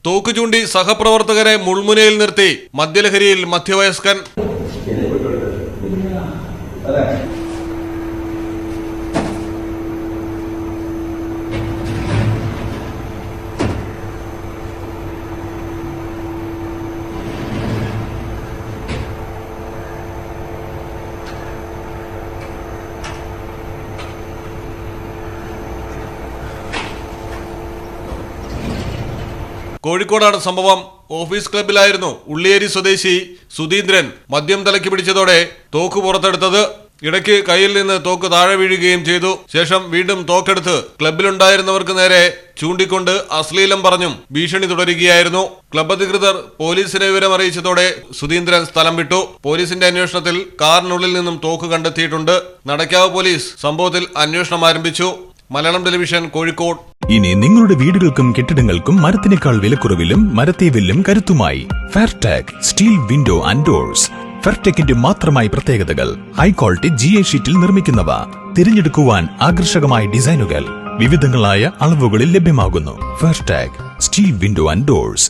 തോക്ക് ചൂണ്ടി സഹപ്രവർത്തകരെ മുൾമുനയിൽ നിർത്തി മദ്യലഹരിയിൽ മധ്യവയസ്കൻ. കോഴിക്കോടാണ് സംഭവം. ഓഫീസ് ക്ലബിലായിരുന്നു ഉള്ളിയേരി സ്വദേശി സുധീന്ദ്രൻ മദ്യം തലയ്ക്ക് പിടിച്ചതോടെ തോക്ക് പുറത്തെടുത്തത്. ഇടയ്ക്ക് കയ്യിൽ നിന്ന് തോക്ക് താഴെ വീഴുകയും ചെയ്തു. ശേഷം വീണ്ടും തോക്കെടുത്ത് ക്ലബിലുണ്ടായിരുന്നവർക്ക് നേരെ ചൂണ്ടിക്കൊണ്ട് അശ്ലീലം പറഞ്ഞും ഭീഷണി തുടരുകയായിരുന്നു. ക്ലബ് അധികൃതർ പോലീസിനെ വിവരം അറിയിച്ചതോടെ സുധീന്ദ്രൻ സ്ഥലം വിട്ടു. പോലീസിന്റെ അന്വേഷണത്തിൽ കാറിനുള്ളിൽ നിന്നും തോക്ക് കണ്ടെത്തിയിട്ടുണ്ട്. നടക്കാവ് പോലീസ് സംഭവത്തിൽ അന്വേഷണം ആരംഭിച്ചു. മലയാളം ടെലിവിഷൻ, കോഴിക്കോട്. ഇനി നിങ്ങളുടെ വീടുകൾക്കും കെട്ടിടങ്ങൾക്കും മരത്തിനേക്കാൾ വിലക്കുറവിലും മരത്തേവിലും കരുത്തുമായി ഫെയർടെക് സ്റ്റീൽ വിൻഡോ ആൻഡ് ഡോർസ്. ഫെയർടെക്കിന്റെ മാത്രമായി പ്രത്യേകതകൾ: ഹൈ ക്വാളിറ്റി GA ഷീറ്റിൽ നിർമ്മിക്കുന്നവ, തിരഞ്ഞെടുക്കുവാൻ ആകർഷകമായ ഡിസൈനുകൾ, വിവിധങ്ങളായ അളവുകളിൽ ലഭ്യമാകുന്നു. ഫെയർടെക് സ്റ്റീൽ വിൻഡോ ആൻഡ് ഡോർസ്.